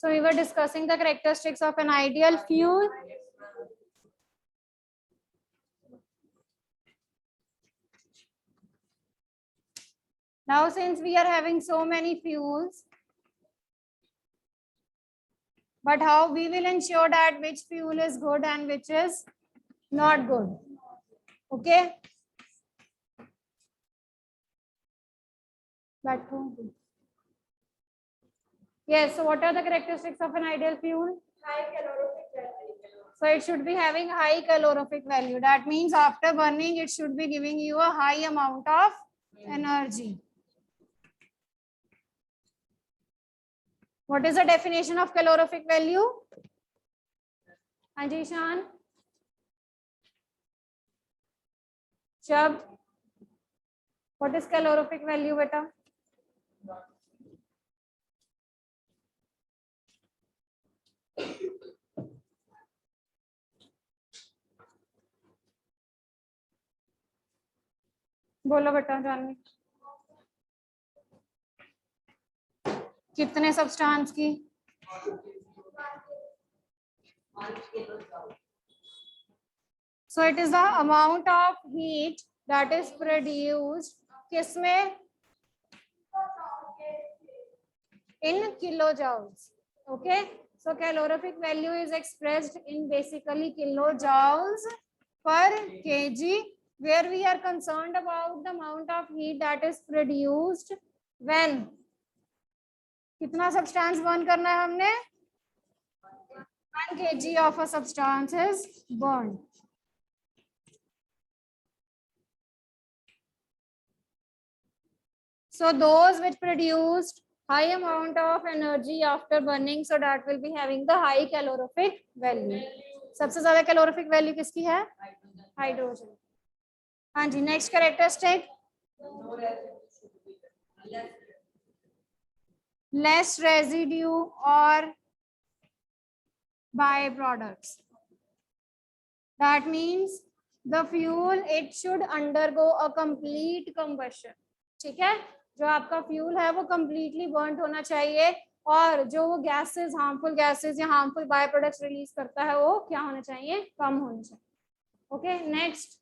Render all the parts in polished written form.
So we were discussing the characteristics of an ideal fuel. Now, since we are having so many fuels, but how we will ensure that which fuel is good and which is not good? Okay. Yes, so what are the characteristics of an ideal fuel? High calorific value. So it should be having high calorific value. That means after burning, it should be giving you a high amount of energy. What is the definition of calorific value? Ajishan? Shab? What is calorific value, beta? बोलो बेटा जानवी कितने substance की so it is the amount of heat that is produced किसमें in kilojoules. Okay, so calorific value is expressed in basically kilojoules per kg, where we are concerned about the amount of heat that is produced when कितना substance burn करना है हमने 1 kg of a substance is burned. So those which produced high amount of energy after burning, so that will be having the high calorific value. सबसे ज़्यादा calorific value किसकी है? Hydrogen. हाँ जी, next characteristic. Less residue or byproducts. That means the fuel it should undergo a complete combustion. ठीक है, जो आपका fuel है वो completely burnt होना चाहिए और जो वो गैसेस हार्मफुल गैसेस या हार्मफुल बाय प्रोडक्ट्स रिलीज करता है वो क्या होना चाहिए? कम होना चाहिए. Okay, next.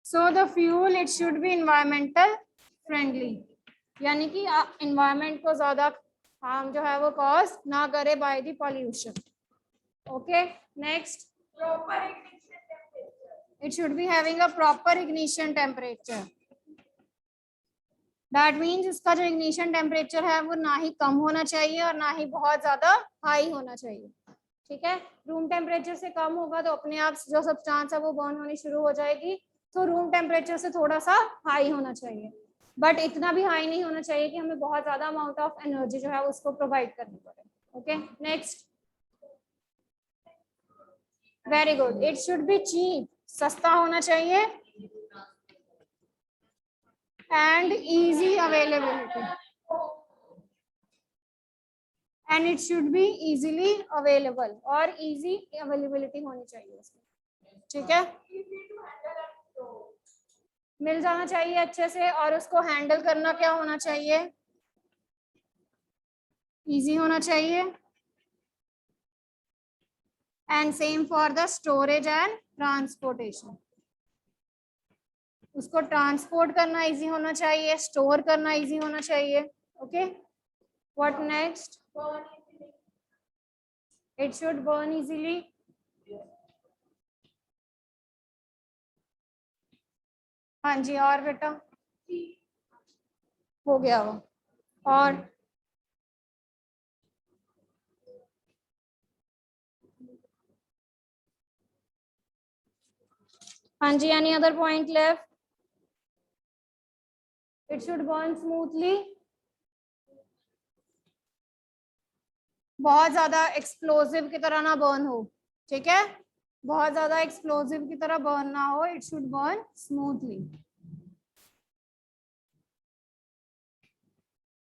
So the fuel it should be environmental friendly, यानी कि environment को ज़्यादा harm जो है वो cause ना करे by the pollution. Okay, next. Proper ignition temperature. It should be having a proper ignition temperature. That means इसका जो ignition temperature है वो ना ही कम होना चाहिए और ना ही बहुत ज़्यादा high होना चाहिए. ठीक है, रूम टेम्परेचर से कम होगा तो अपने आप जो सब्सटेंस है वो बर्न होनी शुरू हो जाएगी. तो रूम टेम्परेचर से थोड़ा सा हाई होना चाहिए, बट इतना भी हाई नहीं होना चाहिए कि हमें बहुत ज्यादा अमाउंट ऑफ एनर्जी जो है उसको प्रोवाइड करनी पड़े. Okay, next. Very good. It should be cheap, सस्ता होना चाहिए and easy availability. And it should be easily available, और इजी अवेलेबिलिटी होनी चाहिए उसमें. ठीक है, मिल जाना चाहिए अच्छे से, और उसको हैंडल करना क्या होना चाहिए? इजी होना चाहिए. And same for the storage and transportation. उसको ट्रांसपोर्ट करना इजी होना चाहिए, स्टोर करना इजी होना चाहिए. Okay, what next? It should burn easily. हाँ जी, और बेटा हो गया वो. और हाँ जी, any other point left? It should burn smoothly. बहुत ज्यादा एक्सप्लोसिव की तरह ना बर्न हो. ठीक है, बहुत ज्यादा एक्सप्लोसिव की तरह बर्न ना हो. It should burn smoothly.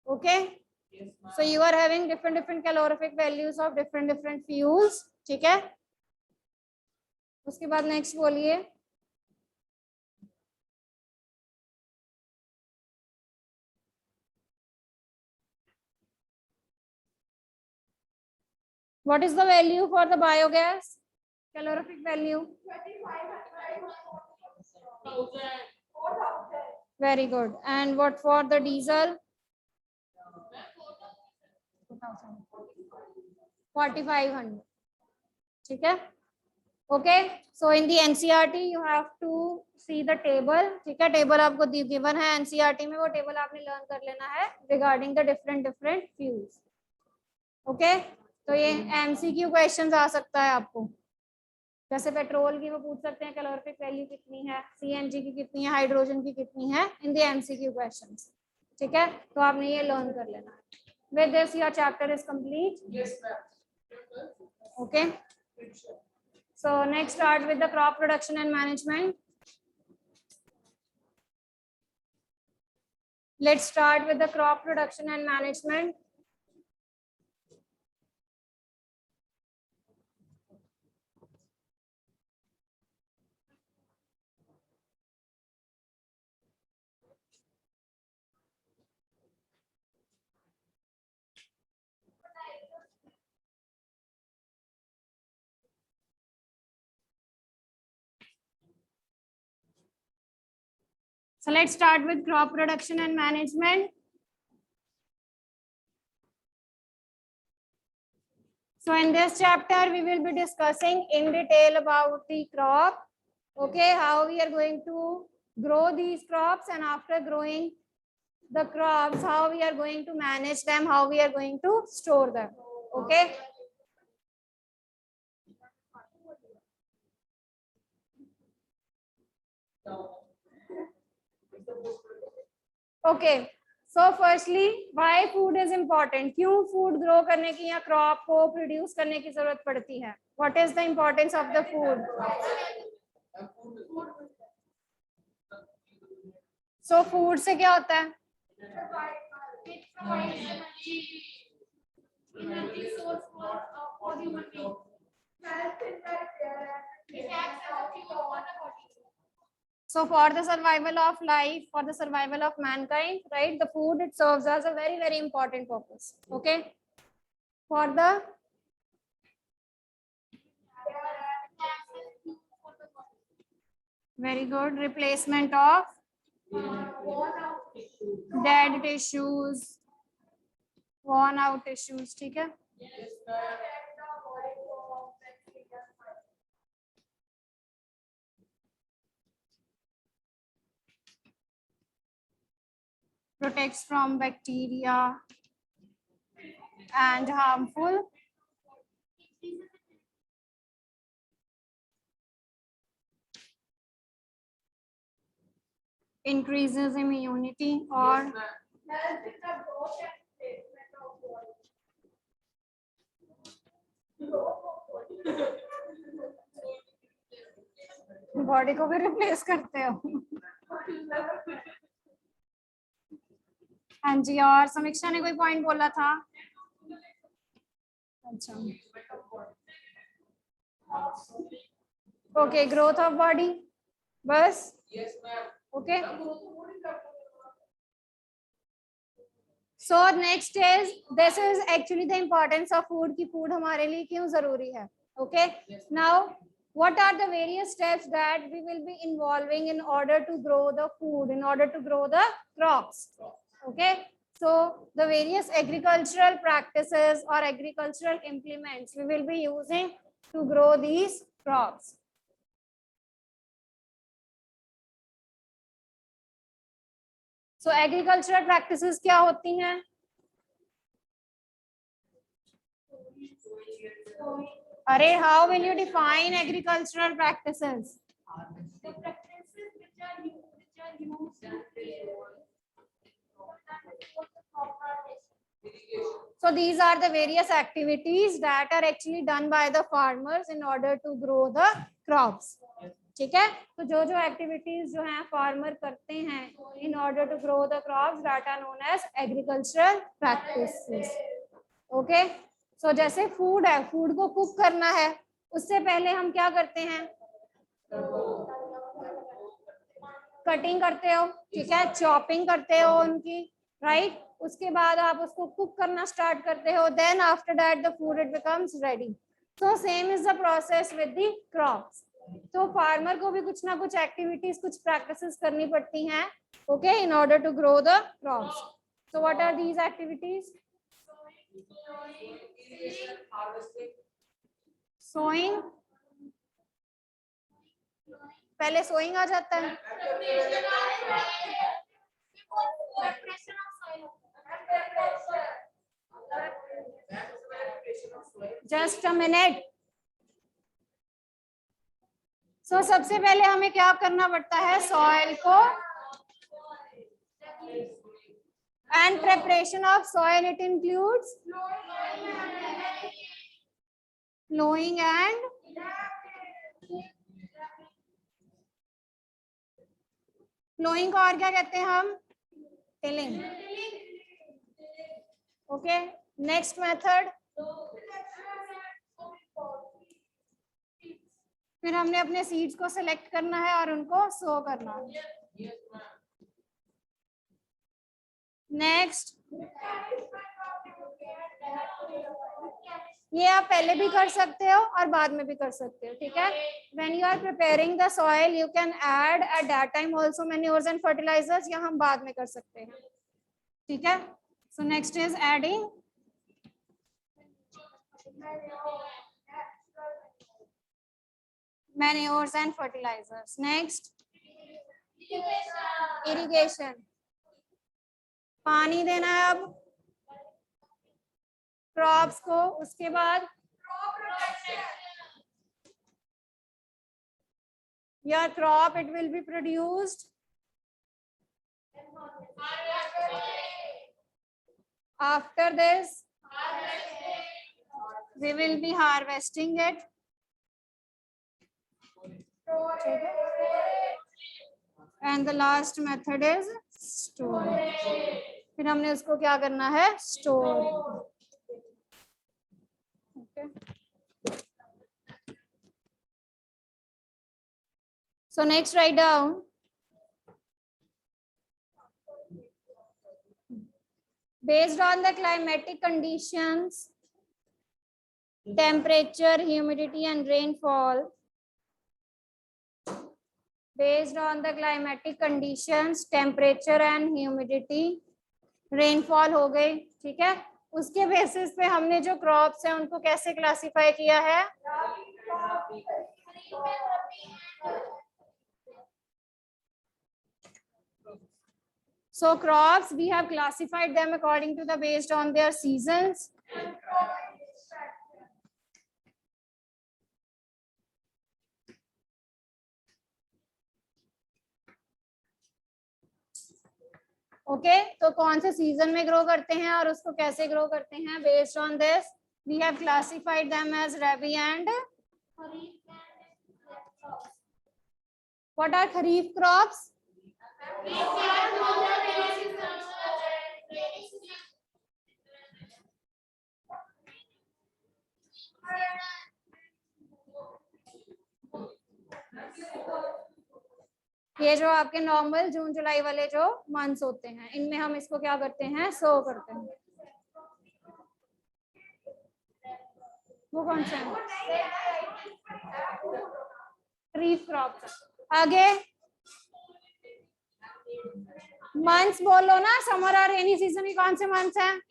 Okay, so you are having different calorific values of different fuels. ठीक है, उसके बाद नेक्स्ट बोलिए. What is the value for the biogas? Calorific value. 4,000. Very good. And what for the diesel? 4,500. ठीक है? Okay. So in the NCERT you have to see the table. ठीक है? Table आपको given है NCERT में, वो table आपने learn कर लेना है regarding the different fuels. Okay? तो ये MCQ questions आ सकता है आपको. जैसे पेट्रोल की वो पूछ सकते हैं कैलोरीफिक वैल्यू कितनी है, CNG की कितनी है, हाइड्रोजन की कितनी है, इन द MCQ क्वेश्चंस. ठीक है, तो आपने ये लर्न कर लेना है. With this your chapter is complete. Yes, ma'am. Okay. So next start with the crop production and management. Let's start with the crop production and management. So let's start with crop production and management. So in this chapter, we will be discussing in detail about the crop. Okay, how we are going to grow these crops, and after growing the crops, how we are going to manage them, how we are going to store them. Okay. Okay. So firstly, why food is important? क्यों food grow करने की या crop को produce करने की जरूरत पड़ती है? What is the importance of the food? So food से क्या होता है? Energy source for human being. So for the survival of life, for the survival of mankind, right, the food, it serves as a very, very important purpose. Okay. For the very good replacement of dead tissues, worn out tissues. ठीक है. Yes, ma'am. Protects from bacteria and harmful increases immunity or body को भी replace करते हो. हाँ जी, और समीक्षा ने कोई पॉइंट बोला था. अच्छा, ओके, ग्रोथ ऑफ बॉडी बस. Yes, ma'am. Okay. So next is, this is actually the importance of food कि food हमारे लिए क्यों जरूरी है. Okay. Now what are the various steps that we will be involving in order to grow the food, in order to grow the crops? Okay. So the various agricultural practices or agricultural implements we will be using to grow these crops. So agricultural practices क्या होती हैं? अरे, how will you define agricultural practices? The practices which are used to So these are the various activities that are actually done by the farmers in order to grow the crops. ठीक है, तो जो जो activities जो हैं farmer करते हैं in order to grow the crops, that are known as agricultural practices. Okay. So जैसे फूड है, फूड को कुक करना है, उससे पहले हम क्या करते हैं? कटिंग करते हो. ठीक है, चॉपिंग करते हो उनकी, राइट. उसके बाद आप उसको कुक करना स्टार्ट करते हो, then after that the food it becomes ready. So same is the process with the crops. तो फार्मर को भी कुछ ना कुछ एक्टिविटीज, कुछ प्रैक्टिसेस करनी पड़ती हैं, okay, in order to grow the crops. So what are these activities? Sowing, पहले सोइंग आ जाता है। Just a minute. सो सबसे पहले हमें क्या करना पड़ता है? सॉइल को, and preparation of soil it includes ploughing and ploughing को और क्या कहते हैं हम? टिलिंग। Okay, next method. फिर हमने अपने सीड्स को सिलेक्ट करना है और उनको सो करना है। नेक्स्ट, ये आप पहले भी कर सकते हो और बाद में भी कर सकते हो, ठीक है। When you are preparing the soil you can add at that time also manures and fertilisers, या हम बाद में कर सकते हैं, ठीक है। So next is adding manures and fertilisers. Next, irrigation, पानी देना है अब क्रॉप्स को। उसके बाद your crop it will be produced after this we will be harvesting it, and the last method is store। फिर हमने उसको क्या करना है? Store. Okay. So next write down based on the climatic conditions, temperature, humidity and rainfall. Based on the climatic conditions, temperature and humidity, rainfall हो गई, ठीक है। उसके बेसिस पे हमने जो क्रॉप्स हैं उनको कैसे क्लासिफाई किया है? So crops we have classified them according to the based on their seasons. Okay, तो कौन से सीजन में ग्रो करते हैं और उसको कैसे ग्रो करते हैं? Based on this we have classified them as rabi and what are kharif crops? ये जो आपके नॉर्मल जून जुलाई वाले जो मंथ्स होते हैं, इनमें हम इसको क्या करते हैं? सो करते हैं। वो कौन सा है? खरीफ क्रॉप्स। आगे मंथ्स बोलो ना, समर और रेनी सीजन के कौन से मंथ्स हैं?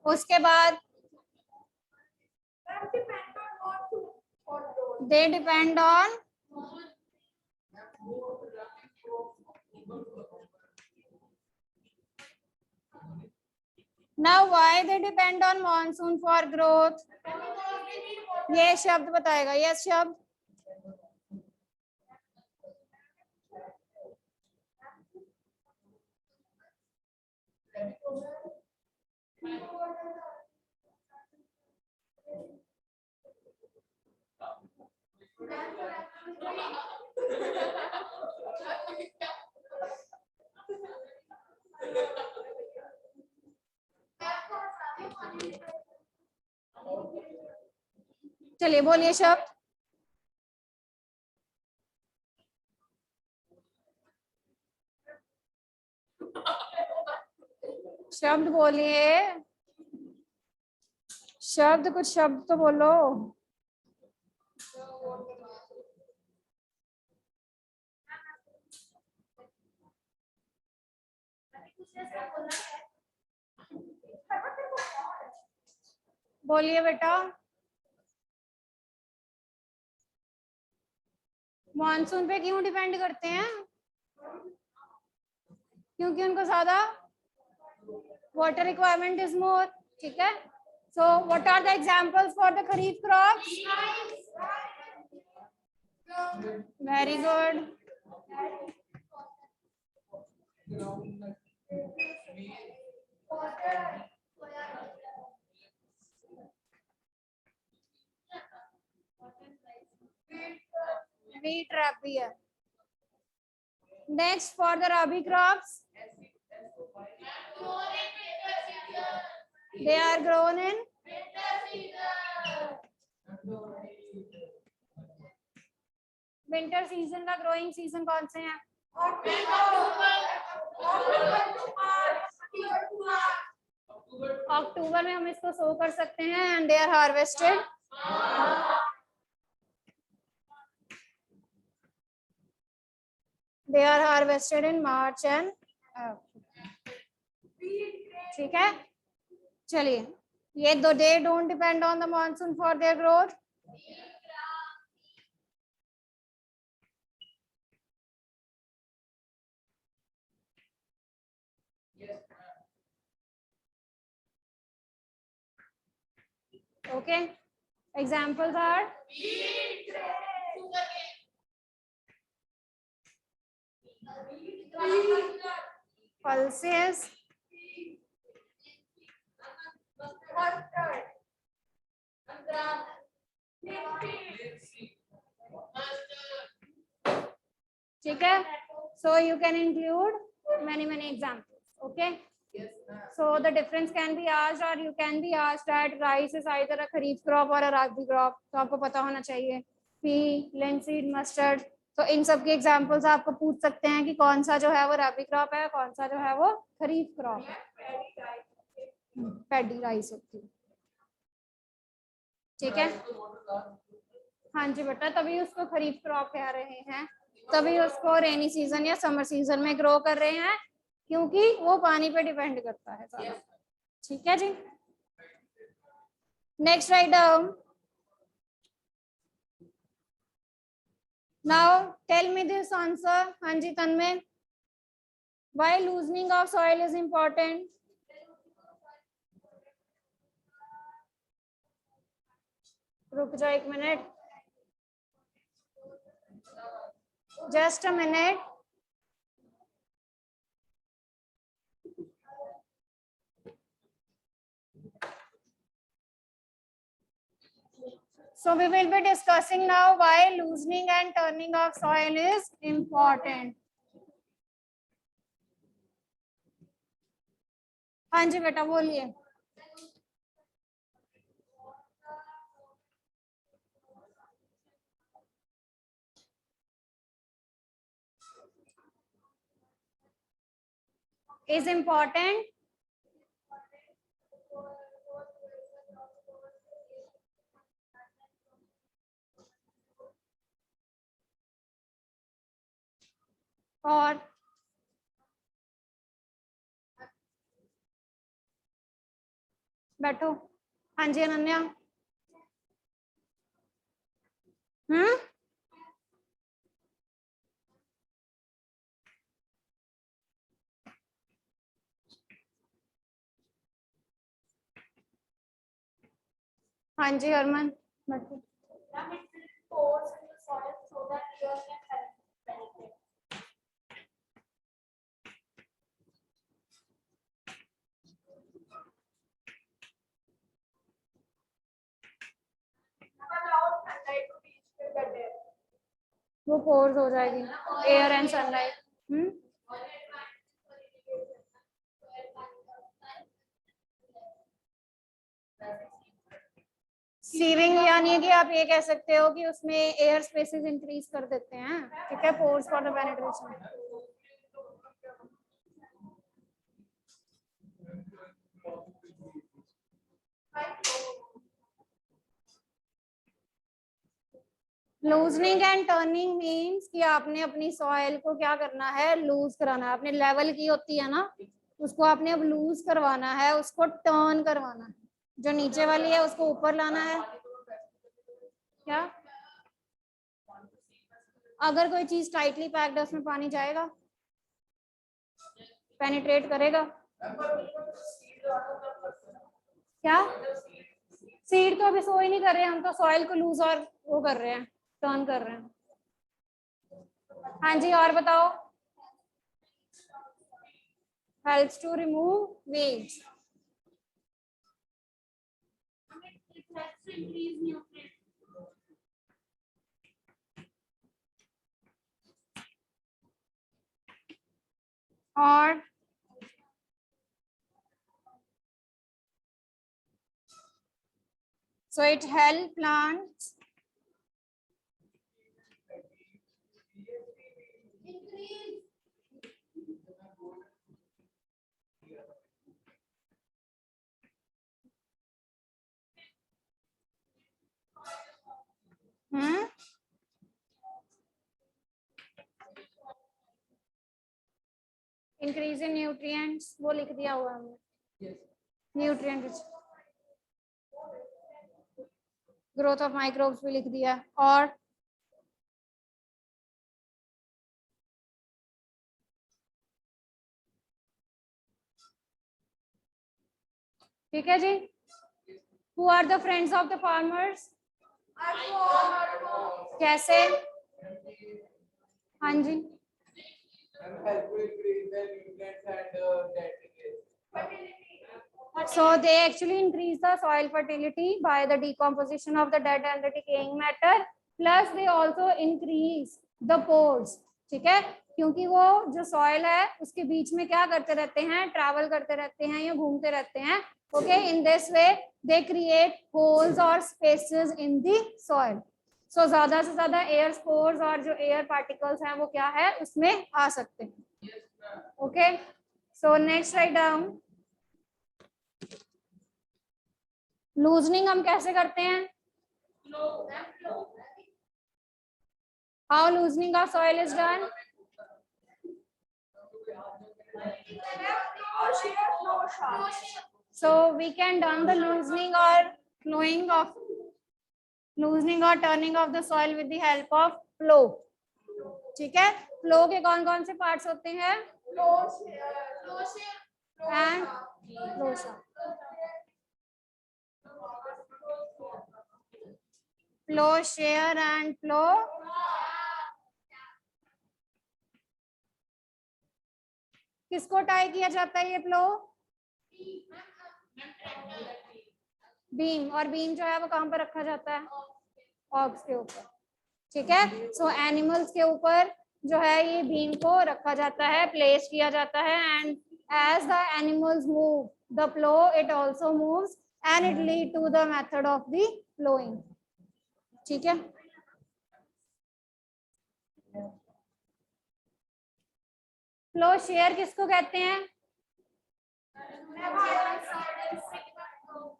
उसके बाद they depend on now why they depend on monsoon for growth? ये शब्द बताएगा, ये शब्द चलिए बोलिए शब्द। शब्द बोलिए, शब्द, कुछ शब्द तो बोलो। बोलिए बेटा। मॉनसून पे क्यों डिपेंड करते हैं? क्योंकि उनको ज्यादा वाटर रिक्वायरमेंट इज मोर। ठीक है, so what are the examples for the kharif crops? Very good. wheat rabi है। Next for the rabi crops, they are grown in winter season। का growing season कौन से हैं? अक्टूबर में हम इसको सो कर सकते हैं and they are harvested in March and ठीक है। चलिए, ये दो they don't depend on the monsoon for their growth। Okay, examples are pulses, ठीक है। So you can include many examples। Okay, so the difference can be asked or you can be asked that rice is either a kharif crop or a rabi crop। तो आपको पता होना चाहिए pea, linseed, mustard। तो इन सब के examples आपको पूछ सकते हैं कि कौन सा जो है वो राबी क्रॉप है, कौन सा जो है वो खरीफ क्रॉप है। पैडी राइस होती है। ठीक है, हाँ जी बेटा, तभी उसको खरीफ क्रॉप कह रहे हैं, तभी उसको रेनी सीजन या समर सीजन में ग्रो कर रहे हैं, क्योंकि वो पानी पे डिपेंड करता है सारा। ठीक है जी। Next right down. Now tell me this answer. हाँ जी Tanmay, why loosening of soil is important? रुक जाओ एक minute, just a minute. So we will be discussing now why loosening and turning of soil is important। हाँ जी बेटा बोलिए। is important और बैठो। हाँ जी अनन्या। हाँ जी हरमन बैठो। वो पोर्स हो जाएगी, एयर एंड सनलाइट। सीविंग यानी कि आप ये कह सकते हो कि उसमें एयर स्पेसेस इंक्रीज कर देते हैं, ठीक है, pores for the penetration. Loosening and turning means कि आपने अपनी सॉइल को क्या करना है, लूज कराना है। आपने लेवल की होती है ना, उसको आपने अब लूज करवाना है, उसको टर्न करवाना है। जो नीचे वाली है उसको ऊपर लाना है। क्या अगर कोई चीज टाइटली पैक्ड है उसमें पानी जाएगा, पेनिट्रेट करेगा? क्या सीड तो अभी सो ही नहीं कर रहे, हम तो सॉइल को लूज और वो कर रहे हैं, टर्न कर रहे हैं। हाँ जी, और बताओ। Helps to remove waves. It helps to increase nutrients. और so it help plants increase in nutrients, वो लिख दिया हुआ हमने, न्यूट्रिएंट ग्रोथ ऑफ माइक्रोब्स भी लिख दिया। और ठीक है जी। Who are the friends of the farmers? कैसे? हाँ जी, so they actually increase the soil fertility by the decomposition of the dead and the decaying matter, plus they also increase the pores। ठीक है, क्योंकि वो जो सॉइल है उसके बीच में क्या करते रहते हैं, ट्रैवल करते रहते हैं या घूमते रहते हैं। Okay, in this way they create holes और स्पेसेस इन दी सॉइल। सो ज्यादा से ज्यादा एयर स्पोर्स और जो एयर पार्टिकल्स हैं वो क्या है, उसमें आ सकते हैं। Okay, so next right down. Loosening हम कैसे करते हैं? How loosening of soil is done? So we can done the loosening or flowing of loosening or turning of the soil with the help of flow। ठीक है, flow के कौन कौन से पार्ट्स होते हैं? And flow shaft. Flow share and flow. किसको tie किया जाता है ये फ्लो? बीम। और बीम जो है वो कहाँ पर रखा जाता है? ऑक्स के ऊपर। ठीक है, सो एनिमल्स के ऊपर जो है ये बीम को रखा जाता है, प्लेस किया जाता है, and as the animals move the flow it also moves and it lead to the method of the flowing. ठीक है, फ्लो शेयर किसको कहते हैं?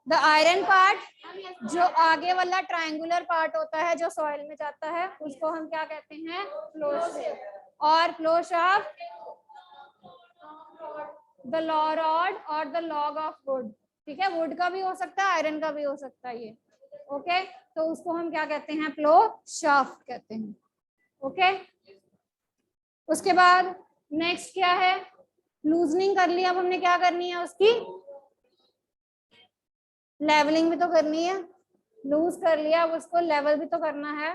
द आयरन पार्ट, जो आगे वाला ट्रायंगुलर पार्ट होता है जो सॉइल में जाता है उसको हम क्या कहते हैं? Ploughshare. और plough shaft the law rod और द लॉग ऑफ वुड। ठीक है, वुड का भी हो सकता है, आयरन का भी हो सकता है ये। ओके, तो उसको हम क्या कहते हैं? फ्लो शाफ्ट कहते हैं। ओके, उसके बाद नेक्स्ट क्या है? लूजनिंग कर लिया, अब हमने क्या करनी है? उसकी लेवलिंग भी तो करनी है। लूज कर लिया, अब उसको लेवल भी तो करना है।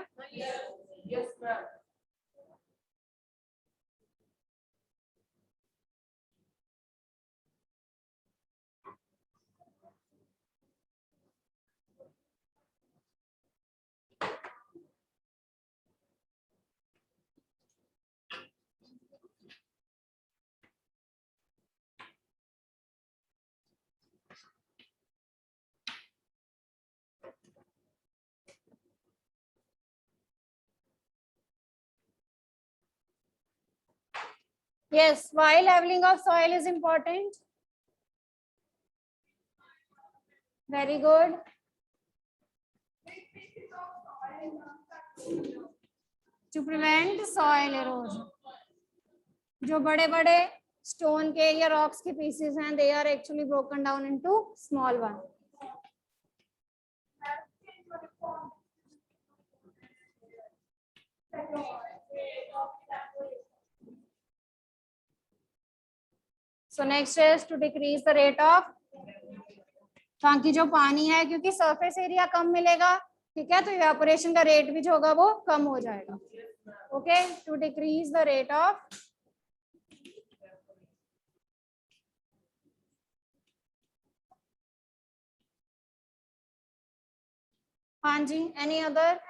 Yes, why leveling of soil is important? Very good. To prevent soil erosion. जो बड़े बड़े स्टोन के या रॉक्स के पीसेस हैं, they are actually broken down into small one. So next is to decrease the rate of, ताकि जो पानी है, क्योंकि सरफेस एरिया कम मिलेगा, ठीक है, तो इवेपोरेशन का रेट भी जो होगा वो कम हो जाएगा. Okay, to decrease the rate of, हाँ जी, एनी अदर?